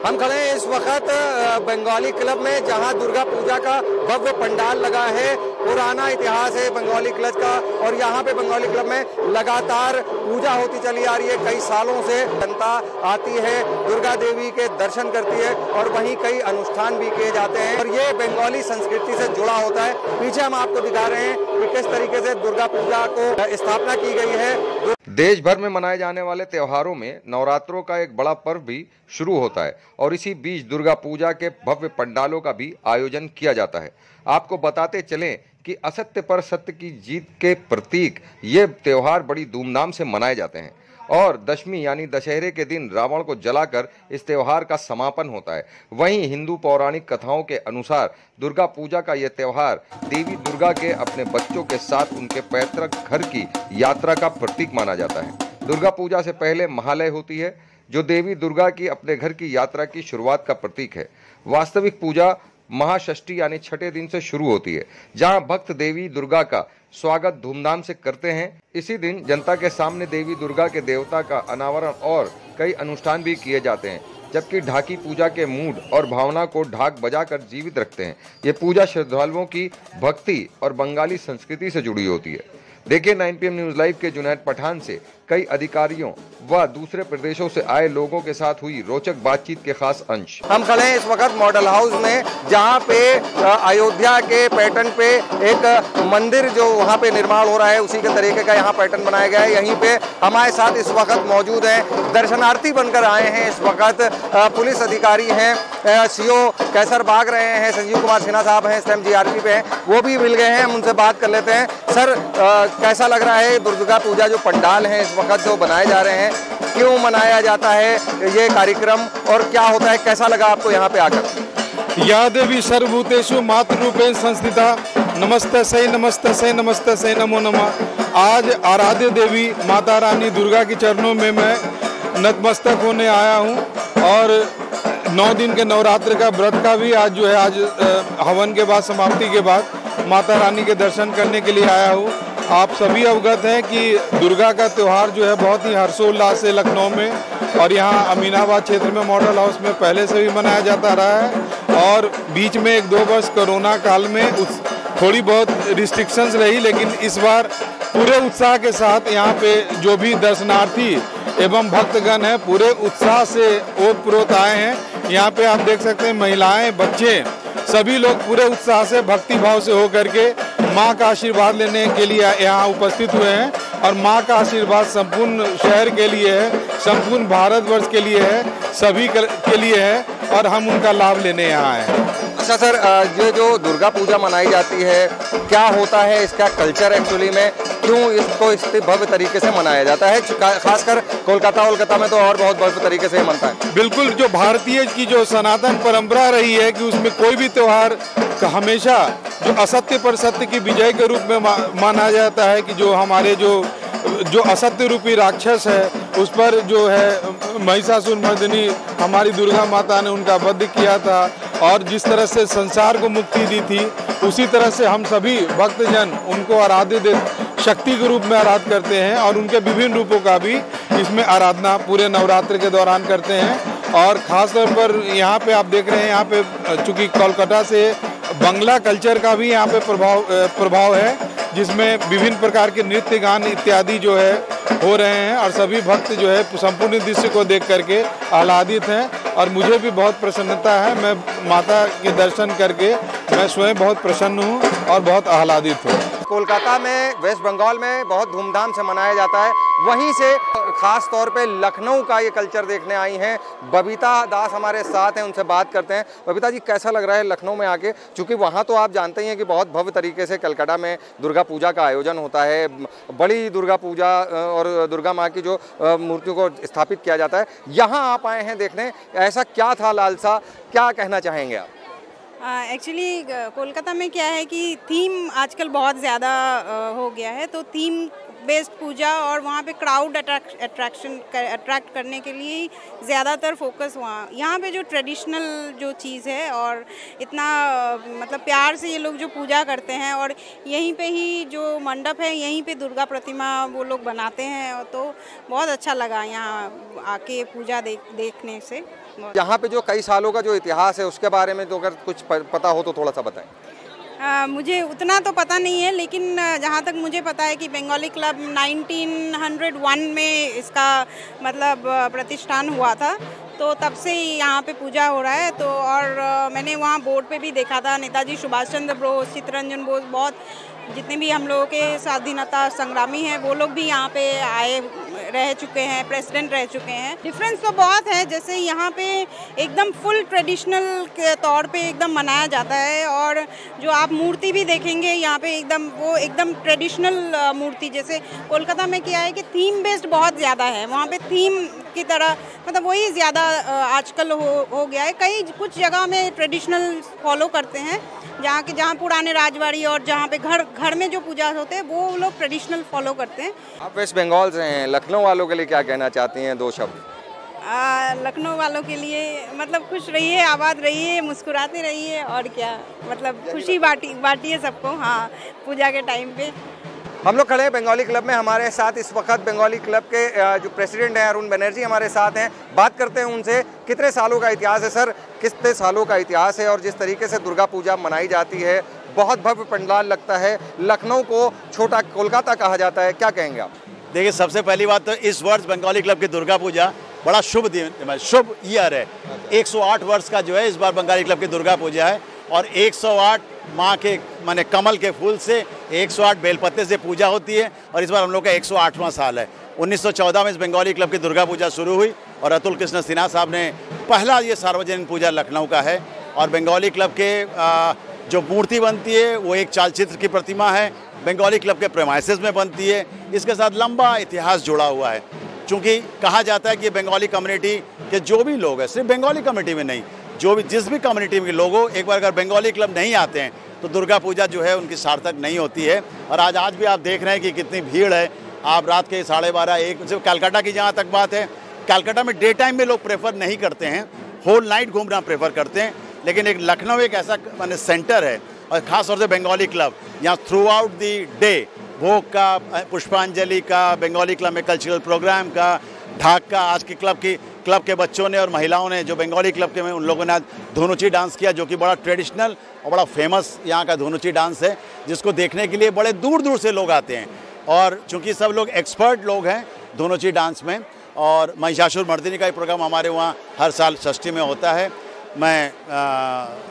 हम खड़े हैं इस वक्त बंगाली क्लब में, जहां दुर्गा पूजा का भव्य पंडाल लगा है। पुराना इतिहास है बंगाली क्लब का और यहाँ पे बंगाली क्लब में लगातार पूजा होती चली आ रही है। कई सालों से जनता आती है, दुर्गा देवी के दर्शन करती है और वहीं कई अनुष्ठान भी किए जाते हैं और ये बंगाली संस्कृति से जुड़ा होता है। पीछे हम आपको दिखा रहे हैं कि किस तरीके से दुर्गा पूजा को स्थापना की गई है। देश भर में मनाए जाने वाले त्योहारों में नवरात्रों का एक बड़ा पर्व भी शुरू होता है और इसी बीच दुर्गा पूजा के भव्य पंडालों का भी आयोजन किया जाता है। आपको बताते चलें कि असत्य पर सत्य की जीत के प्रतीक ये त्योहार बड़ी धूमधाम से मनाए जाते हैं और दशमी यानी दशहरे के दिन रावण को जलाकर इस त्योहार का समापन होता है। वहीं हिंदू पौराणिक कथाओं के अनुसार दुर्गा पूजा का यह त्योहार देवी दुर्गा के अपने बच्चों के साथ उनके पैतृक घर की यात्रा का प्रतीक माना जाता है। दुर्गा पूजा से पहले महालय होती है जो देवी दुर्गा की अपने घर की यात्रा की शुरुआत का प्रतीक है। वास्तविक पूजा महाषष्ठी यानी छठे दिन से शुरू होती है, जहां भक्त देवी दुर्गा का स्वागत धूमधाम से करते हैं। इसी दिन जनता के सामने देवी दुर्गा के देवता का अनावरण और कई अनुष्ठान भी किए जाते हैं, जबकि ढाकी पूजा के मूड और भावना को ढाक बजाकर जीवित रखते हैं। ये पूजा श्रद्धालुओं की भक्ति और बंगाली संस्कृति से जुड़ी होती है। देखिए 9 PM न्यूज लाइव के जुनैद पठान से कई अधिकारियों व दूसरे प्रदेशों से आए लोगों के साथ हुई रोचक बातचीत के खास अंश। हम खड़े हैं इस वक्त मॉडल हाउस में, जहां पे अयोध्या के पैटर्न पे एक मंदिर जो वहां पे निर्माण हो रहा है उसी के तरीके का यहाँ पैटर्न बनाया गया है। यहीं पे हमारे साथ इस वक्त मौजूद हैं, दर्शनार्थी बनकर आए हैं इस वक्त पुलिस अधिकारी हैं, CO कैसर बाग रहे हैं, संजीव कुमार सिन्हा साहब हैं, SMGRP पे हैं, वो भी मिल गए हैं। हम उनसे बात कर लेते हैं। सर, कैसा लग रहा है दुर्गा पूजा जो पंडाल है इस वक्त जो बनाए जा रहे हैं, क्यों मनाया जाता है ये कार्यक्रम और क्या होता है, कैसा लगा आपको यहाँ पे आकर? या देवी सर्वभूतेषु मातृरूपेण संस्थिता नमस्तस्यै नमस्तस्यै नमस्तस्यै नमो नमः। आज आराध्य देवी माता रानी दुर्गा के चरणों में मैं नतमस्तक होने आया हूँ और 9 दिन के नवरात्र का व्रत का भी आज जो है आज हवन के बाद समाप्ति के बाद माता रानी के दर्शन करने के लिए आया हूँ। आप सभी अवगत हैं कि दुर्गा का त्यौहार जो है बहुत ही हर्षोल्लास से लखनऊ में और यहाँ अमीनाबाद क्षेत्र में मॉडल हाउस में पहले से भी मनाया जाता रहा है और बीच में 1-2 वर्ष कोरोना काल में थोड़ी बहुत रिस्ट्रिक्शंस रही, लेकिन इस बार पूरे उत्साह के साथ यहाँ पे जो भी दर्शनार्थी एवं भक्तगण हैं पूरे उत्साह से ओतप्रोत आए हैं। यहाँ पे आप देख सकते हैं महिलाएं, बच्चे सभी लोग पूरे उत्साह से भक्ति भाव से होकर के माँ का आशीर्वाद लेने के लिए यहाँ उपस्थित हुए हैं और माँ का आशीर्वाद संपूर्ण शहर के लिए है, संपूर्ण भारतवर्ष के लिए है, सभी के लिए है और हम उनका लाभ लेने यहाँ आए हैं। अच्छा सर, ये जो दुर्गा पूजा मनाई जाती है क्या होता है, इसका कल्चर एक्चुअली में क्यों इसको इस भव्य तरीके से मनाया जाता है? खासकर कोलकाता में तो और बहुत भव्य तरीके से मनता है। बिल्कुल, जो भारतीय की जो सनातन परंपरा रही है कि उसमें कोई भी त्योहार हमेशा जो असत्य पर सत्य की विजय के रूप में माना जाता है कि जो हमारे जो असत्य रूपी राक्षस है उस पर जो है महिषासुर मर्दिनी हमारी दुर्गा माता ने उनका वध किया था और जिस तरह से संसार को मुक्ति दी थी उसी तरह से हम सभी भक्तजन उनको आराध्य शक्ति के रूप में आराध करते हैं और उनके विभिन्न रूपों का भी इसमें आराधना पूरे नवरात्र के दौरान करते हैं। और ख़ास तौर पर यहाँ पे आप देख रहे हैं, यहाँ पे चूँकि कोलकाता से बंगला कल्चर का भी यहाँ पे प्रभाव है, जिसमें विभिन्न प्रकार के नृत्य गान इत्यादि जो है हो रहे हैं और सभी भक्त जो है संपूर्ण दृश्य को देख करके आह्लादित हैं और मुझे भी बहुत प्रसन्नता है। मैं माता के दर्शन करके मैं स्वयं बहुत प्रसन्न हूँ और बहुत आह्लादित हूँ। कोलकाता में, वेस्ट बंगाल में बहुत धूमधाम से मनाया जाता है, वहीं से खास तौर पे लखनऊ का ये कल्चर देखने आई हैं। बबीता दास हमारे साथ हैं, उनसे बात करते हैं। बबीता जी, कैसा लग रहा है लखनऊ में आके? क्योंकि वहाँ तो आप जानते ही हैं कि बहुत भव्य तरीके से कलकत्ता में दुर्गा पूजा का आयोजन होता है, बड़ी दुर्गा पूजा और दुर्गा माँ की जो मूर्तियों को स्थापित किया जाता है। यहाँ आप आए हैं देखने, ऐसा क्या था लालसा, क्या कहना चाहेंगे आप? एक्चुअली कोलकाता में क्या है कि थीम आजकल बहुत ज़्यादा हो गया है, तो थीम बेस्ड पूजा और वहाँ पे क्राउड अट्रैक्ट करने के लिए ज़्यादातर फोकस वहाँ यहाँ पे जो ट्रेडिशनल जो चीज़ है और इतना मतलब प्यार से ये लोग जो पूजा करते हैं और यहीं पे ही जो मंडप है यहीं पे दुर्गा प्रतिमा वो लोग बनाते हैं, तो बहुत अच्छा लगा यहाँ आके पूजा देखने से। यहाँ पे जो कई सालों का जो इतिहास है उसके बारे में तो अगर कुछ पता हो तो थोड़ा सा बताएं। मुझे उतना तो पता नहीं है, लेकिन जहाँ तक मुझे पता है कि बंगाली क्लब 1901 में इसका मतलब प्रतिष्ठान हुआ था, तो तब से ही यहाँ पे पूजा हो रहा है। तो और मैंने वहाँ बोर्ड पे भी देखा था नेताजी सुभाष चंद्र बोस, चित्तरंजन बोस, बहुत जितने भी हम लोगों के स्वाधीनता संग्रामी हैं वो लोग भी यहाँ पे आए रह चुके हैं, प्रेसिडेंट रह चुके हैं। डिफरेंस तो बहुत है, जैसे यहाँ पे एकदम फुल ट्रेडिशनल के तौर पे एकदम मनाया जाता है और जो आप मूर्ति भी देखेंगे यहाँ पे एकदम ट्रेडिशनल मूर्ति, जैसे कोलकाता में क्या है कि थीम बेस्ड बहुत ज़्यादा है, वहाँ पे थीम की तरह मतलब वही ज़्यादा आजकल हो गया है। कुछ जगह में ट्रेडिशनल फॉलो करते हैं, जहाँ पुराने राजवाड़ी और जहाँ पे घर में जो पूजा होते हैं वो लोग ट्रेडिशनल फॉलो करते हैं। आप वेस्ट बंगाल से हैं, लखनऊ वालों के लिए क्या कहना चाहती हैं, दो शब्द? लखनऊ वालों के लिए मतलब खुश रहिए, आबाद रहिए, मुस्कुराते रहिए और क्या, मतलब खुशी बांटिए सबको। हाँ, पूजा के टाइम पे हम लोग खड़े हैं बंगाली क्लब में। हमारे साथ इस वक्त बंगाली क्लब के जो प्रेसिडेंट हैं अरुण बनर्जी हमारे साथ हैं। बात करते हैं उनसे, कितने सालों का इतिहास है सर, कितने सालों का इतिहास है और जिस तरीके से दुर्गा पूजा मनाई जाती है, बहुत भव्य पंडाल लगता है, लखनऊ को छोटा कोलकाता कहा जाता है, क्या कहेंगे आप? देखिए, सबसे पहली बात तो इस वर्ष बंगाली क्लब की दुर्गा पूजा बड़ा शुभ ईयर है। 108 वर्ष का जो है इस बार बंगाली क्लब की दुर्गा पूजा है और 108 माँ के माने कमल के फूल से 108 बेलपत्ते से पूजा होती है और इस बार हम लोग का 108वां साल है। 1914 में इस बंगाली क्लब की दुर्गा पूजा शुरू हुई और अतुल कृष्ण सिन्हा साहब ने पहला ये सार्वजनिक पूजा लखनऊ का है। और बंगाली क्लब के जो मूर्ति बनती है वो एक चलचित्र की प्रतिमा है, बंगाली क्लब के प्रेमाइसेस में बनती है। इसके साथ लंबा इतिहास जुड़ा हुआ है, चूँकि कहा जाता है कि बंगाली कम्युनिटी के जो भी लोग हैं, सिर्फ बंगाली कम्युनिटी में नहीं, जिस भी कम्युनिटी के लोगों एक बार अगर बंगाली क्लब नहीं आते हैं तो दुर्गा पूजा जो है उनकी सार्थक नहीं होती है। और आज भी आप देख रहे हैं कि कितनी भीड़ है। आप रात के 12:30 1 सिर्फ कलकत्ता की जहाँ तक बात है, कलकत्ता में डे टाइम में लोग प्रेफर नहीं करते हैं, होल नाइट घूमना प्रेफर करते हैं, लेकिन एक लखनऊ एक ऐसा माने सेंटर है और ख़ास तौर से बंगाली क्लब यहाँ थ्रू आउट दी डे भोग का, पुष्पांजलि का, बंगाली क्लब में कल्चरल प्रोग्राम का, ढाक का, आज की क्लब के बच्चों ने और महिलाओं ने जो बंगाली क्लब के में उन लोगों ने आज धुनुची डांस किया, जो कि बड़ा ट्रेडिशनल और बड़ा फेमस यहाँ का धुनुची डांस है, जिसको देखने के लिए बड़े दूर दूर से लोग आते हैं। और चूँकि सब लोग एक्सपर्ट लोग हैं धुनुची डांस में, और महिषासुर मर्दिनी का प्रोग्राम हमारे वहाँ हर साल षष्ठी में होता है। मैं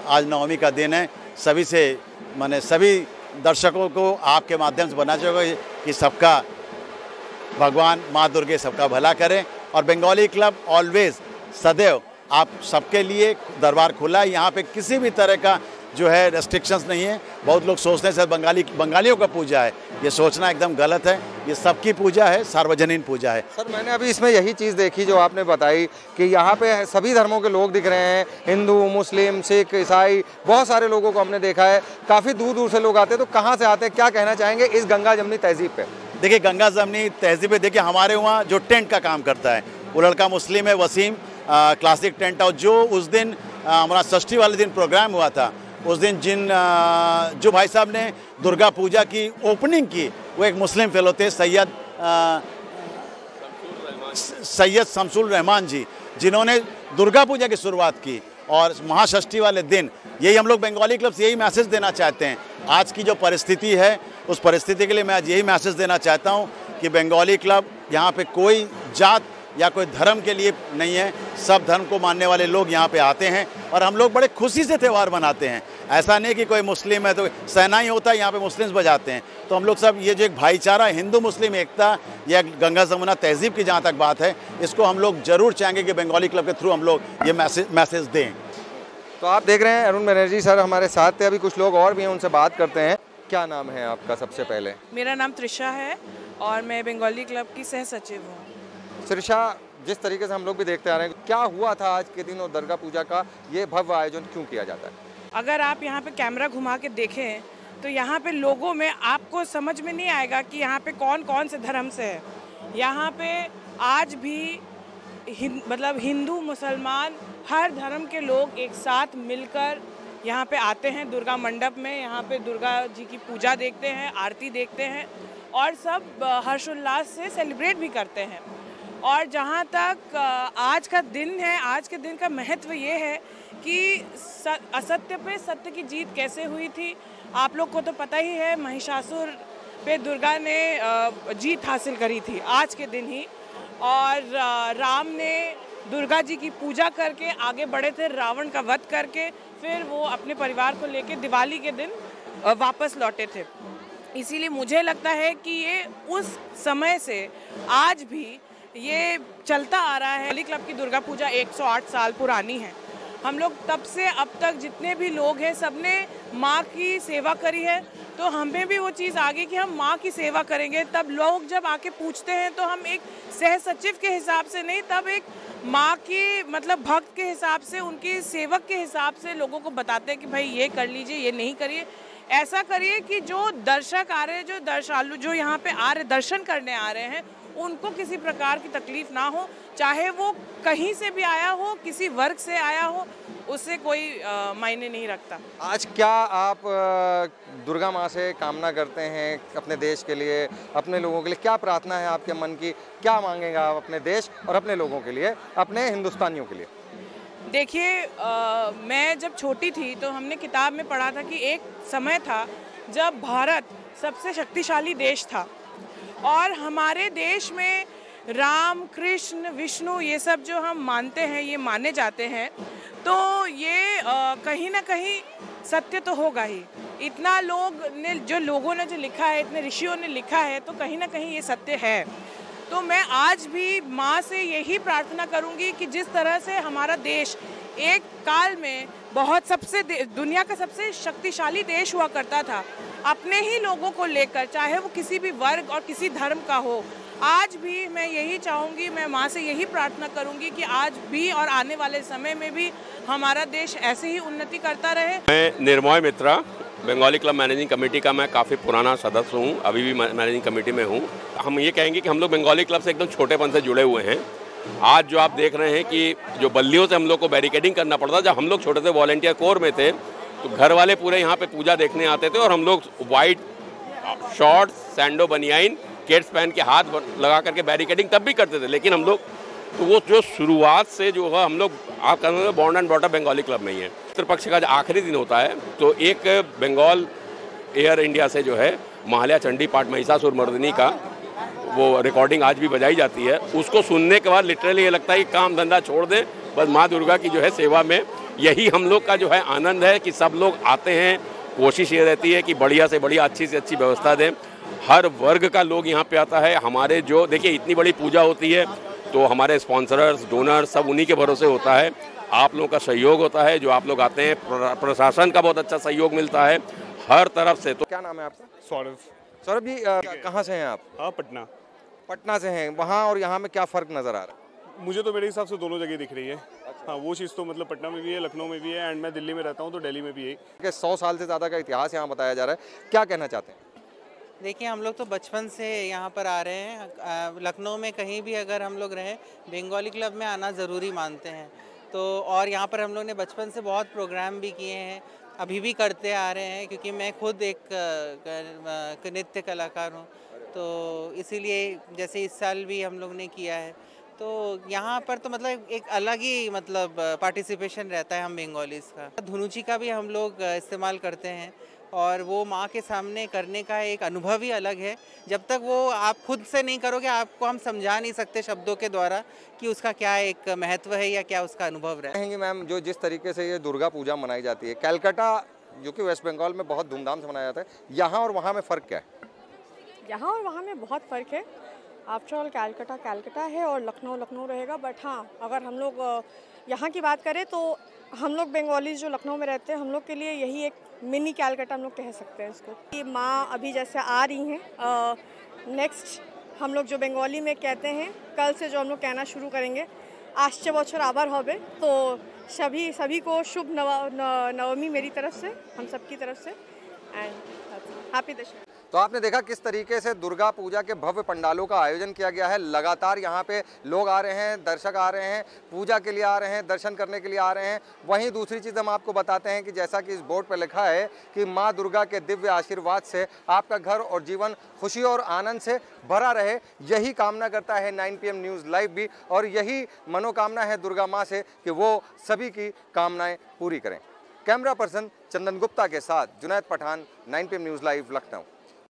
आज नवमी का दिन है, सभी दर्शकों को आपके माध्यम से बताना चाहूँगा कि सबका भगवान माँ दुर्गे सबका भला करें और बंगाली क्लब ऑलवेज सदैव आप सबके लिए दरबार खुला है। यहाँ पे किसी भी तरह का जो है रेस्ट्रिक्शंस नहीं है। बहुत लोग सोचते हैं सर बंगालियों का पूजा है, ये सोचना एकदम गलत है। ये सबकी पूजा है, सार्वजनिक पूजा है। सर मैंने अभी इसमें यही चीज़ देखी जो आपने बताई कि यहाँ पे सभी धर्मों के लोग दिख रहे हैं, हिंदू, मुस्लिम, सिख, ईसाई, बहुत सारे लोगों को हमने देखा है। काफ़ी दूर दूर से लोग आते हैं, तो कहाँ से आते हैं, क्या कहना चाहेंगे इस गंगा जमनी तहजीब पे? देखिए, गंगा जमनी तहजीब पे देखिए हमारे वहाँ जो टेंट का काम करता है वो लड़का मुस्लिम है, वसीम क्लासिक टेंट। और जो उस दिन हमारा षष्ठी वाले दिन प्रोग्राम हुआ था, उस दिन जो भाई साहब ने दुर्गा पूजा की ओपनिंग की वो एक मुस्लिम फेलो थे, सैयद शमसुल रहमान जी, जिन्होंने दुर्गा पूजा की शुरुआत की। और महाषष्ठी वाले दिन यही हम लोग बंगाली क्लब से यही मैसेज देना चाहते हैं। आज की जो परिस्थिति है उस परिस्थिति के लिए मैं आज यही मैसेज देना चाहता हूँ कि बंगाली क्लब यहाँ पे कोई जात या कोई धर्म के लिए नहीं है, सब धर्म को मानने वाले लोग यहाँ पे आते हैं और हम लोग बड़े खुशी से त्यौहार मनाते हैं। ऐसा नहीं कि कोई मुस्लिम है तो सहनाई होता है, यहाँ पे मुस्लिम्स बजाते हैं। तो हम लोग सब ये जो एक भाईचारा, हिंदू मुस्लिम एकता या गंगा जमुना तहजीब की जहाँ तक बात है, इसको हम लोग जरूर चाहेंगे कि बंगाली क्लब के थ्रू हम लोग ये मैसेज दें। तो आप देख रहे हैं अरुण बनर्जी सर हमारे साथ थे। अभी कुछ लोग और भी हैं, उनसे बात करते हैं। क्या नाम है आपका? सबसे पहले मेरा नाम त्रिशा है और मैं बंगाली क्लब की सह सचिव हूँ। त्रिशा, जिस तरीके से हम लोग भी देखते आ रहे हैं, क्या हुआ था आज के दिन और दुर्गा पूजा का ये भव्य आयोजन क्यों किया जाता है? अगर आप यहाँ पे कैमरा घुमा के देखें तो यहाँ पे लोगों में आपको समझ में नहीं आएगा कि यहाँ पे कौन कौन से धर्म से है। यहाँ पे आज भी मतलब हिंदू मुसलमान हर धर्म के लोग एक साथ मिलकर यहाँ पे आते हैं दुर्गा मंडप में। यहाँ पे दुर्गा जी की पूजा देखते हैं, आरती देखते हैं और सब हर्षोल्लास से सेलिब्रेट भी करते हैं। और जहाँ तक आज का दिन है, आज के दिन का महत्व ये है कि असत्य पे सत्य की जीत कैसे हुई थी। आप लोग को तो पता ही है, महिषासुर पे दुर्गा ने जीत हासिल करी थी आज के दिन ही। और राम ने दुर्गा जी की पूजा करके आगे बढ़े थे, रावण का वध करके फिर वो अपने परिवार को लेके दिवाली के दिन वापस लौटे थे। इसीलिए मुझे लगता है कि ये उस समय से आज भी ये चलता आ रहा है। बेंगोली क्लब की दुर्गा पूजा 108 साल पुरानी है। हम लोग तब से अब तक जितने भी लोग हैं सबने माँ की सेवा करी है, तो हमें भी वो चीज़ आ गई कि हम माँ की सेवा करेंगे। तब लोग जब आके पूछते हैं तो हम एक सह सचिव के हिसाब से नहीं, तब एक माँ की मतलब भक्त के हिसाब से, उनकी सेवक के हिसाब से लोगों को बताते हैं कि भाई ये कर लीजिए, ये नहीं करिए, ऐसा करिए कि जो दर्शक आ रहे हैं, जो दर्शालु जो यहाँ पे आ रहे दर्शन करने आ रहे हैं, उनको किसी प्रकार की तकलीफ ना हो। चाहे वो कहीं से भी आया हो, किसी वर्ग से आया हो, उससे कोई मायने नहीं रखता। आज क्या आप दुर्गा माँ से कामना करते हैं अपने देश के लिए, अपने लोगों के लिए? क्या प्रार्थना है आपके मन की? क्या मांगेंगे आप अपने देश और अपने लोगों के लिए, अपने हिंदुस्तानियों के लिए? देखिए, मैं जब छोटी थी तो हमने किताब में पढ़ा था कि एक समय था जब भारत सबसे शक्तिशाली देश था और हमारे देश में राम, कृष्ण, विष्णु ये सब जो हम मानते हैं, ये माने जाते हैं, तो ये कहीं ना कहीं सत्य तो होगा ही। इतना लोगों ने जो लिखा है, इतने ऋषियों ने लिखा है, तो कहीं ना कहीं ये सत्य है। तो मैं आज भी माँ से यही प्रार्थना करूँगी कि जिस तरह से हमारा देश एक काल में बहुत दुनिया का सबसे शक्तिशाली देश हुआ करता था, अपने ही लोगों को लेकर, चाहे वो किसी भी वर्ग और किसी धर्म का हो, आज भी मैं यही चाहूँगी, मैं माँ से यही प्रार्थना करूँगी कि आज भी और आने वाले समय में भी हमारा देश ऐसे ही उन्नति करता रहे। मैं निर्मोय मित्रा, बंगाली क्लब मैनेजिंग कमेटी का मैं काफ़ी पुराना सदस्य हूँ, अभी भी मैनेजिंग कमेटी में हूँ। हम ये कहेंगे कि हम लोग बंगाली क्लब से एकदम छोटेपन से जुड़े हुए हैं। आज जो आप देख रहे हैं कि जो बल्लियों से हम लोग को बैरिकेडिंग करना पड़ता, जब हम लोग छोटे थे वॉलंटियर कोर में थे, तो घर वाले पूरे यहाँ पे पूजा देखने आते थे और हम लोग वाइट शॉर्ट्स, सैंडो बनियाइन, केट्स पहन के हाथ लगा करके बैरिकेडिंग तब भी करते थे। लेकिन हम लोग तो वो जो शुरुआत से जो है हम लोग आप कहते हैं born and brought up Bengali club में ही है। पितृपक्ष का जो आखिरी दिन होता है तो एक बंगाल एयर इंडिया से जो है महालया चंडी पाठ महिषासुर मर्दिनी का वो रिकॉर्डिंग आज भी बजाई जाती है। उसको सुनने के बाद लिटरली ये लगता है कि काम धंधा छोड़ दें, बस माँ दुर्गा की जो है सेवा में। यही हम लोग का जो है आनंद है कि सब लोग आते हैं। कोशिश ये रहती है कि बढ़िया से बढ़िया, अच्छी से अच्छी व्यवस्था दें। हर वर्ग का लोग यहाँ पे आता है। हमारे जो देखिए इतनी बड़ी पूजा होती है तो हमारे स्पॉन्सर्स, डोनर्स सब उन्हीं के भरोसे होता है। आप लोगों का सहयोग होता है, जो आप लोग आते हैं, प्रशासन का बहुत अच्छा सहयोग मिलता है हर तरफ से। तो क्या नाम है आपका? सौरभ। सौरभ जी, कहाँ से हैं आप? हाँ, पटना। पटना से हैं। वहाँ और यहाँ में क्या फ़र्क नज़र आ रहा है? मुझे तो मेरे हिसाब से दोनों जगह दिख रही है। हाँ, वो चीज़ तो मतलब पटना में भी है, लखनऊ में भी है, एंड मैं दिल्ली में रहता हूँ तो दिल्ली में भी है। 100 साल से ज़्यादा का इतिहास यहाँ बताया जा रहा है, क्या कहना चाहते हैं? देखिए, हम लोग तो बचपन से यहाँ पर आ रहे हैं। लखनऊ में कहीं भी अगर हम लोग रहें, बंगाली क्लब में आना ज़रूरी मानते हैं। तो और यहाँ पर हम लोग ने बचपन से बहुत प्रोग्राम भी किए हैं, अभी भी करते आ रहे हैं, क्योंकि मैं खुद एक नृत्य कलाकार हूँ। तो इसीलिए जैसे इस साल भी हम लोग ने किया है, तो यहाँ पर तो मतलब एक अलग ही मतलब पार्टिसिपेशन रहता है हम बंगालीज़ का। धुनुची का भी हम लोग इस्तेमाल करते हैं और वो माँ के सामने करने का एक अनुभव ही अलग है। जब तक वो आप खुद से नहीं करोगे, आपको हम समझा नहीं सकते शब्दों के द्वारा कि उसका क्या एक महत्व है या क्या उसका अनुभव रहा है। कहेंगे मैम, जो जिस तरीके से ये दुर्गा पूजा मनाई जाती है, कलकत्ता जो कि वेस्ट बंगाल में बहुत धूमधाम से मनाया जाता है, यहाँ और वहाँ में फ़र्क क्या है? यहाँ और वहाँ में बहुत फ़र्क है। आफ्टर ऑल कलकत्ता है और लखनऊ रहेगा। बट हाँ, अगर हम लोग यहाँ की बात करें तो हम लोग बंगालीज जो लखनऊ में रहते हैं, हम लोग के लिए यही एक मिनी कलकत्ता हम लोग कह सकते हैं इसको। ये माँ अभी जैसे आ रही हैं, नेक्स्ट हम लोग जो बंगाली में कहते हैं, कल से जो हम लोग कहना शुरू करेंगे, आश्चे बछर आबार होबे। तो सभी को शुभ नवमी मेरी तरफ से, हम सब की तरफ से। And happy Dussehra. तो आपने देखा किस तरीके से दुर्गा पूजा के भव्य पंडालों का आयोजन किया गया है। लगातार यहाँ पे लोग आ रहे हैं, दर्शक आ रहे हैं, पूजा के लिए आ रहे हैं, दर्शन करने के लिए आ रहे हैं। वहीं दूसरी चीज़ हम आपको बताते हैं कि जैसा कि इस बोर्ड पर लिखा है कि माँ दुर्गा के दिव्य आशीर्वाद से आपका घर और जीवन खुशी और आनंद से भरा रहे, यही कामना करता है 9 PM न्यूज़ लाइव भी, और यही मनोकामना है दुर्गा माँ से कि वो सभी की कामनाएँ पूरी करें। कैमरा पर्सन चंदन गुप्ता के साथ Junaid Pathan, 9 PM news live, Lucknow.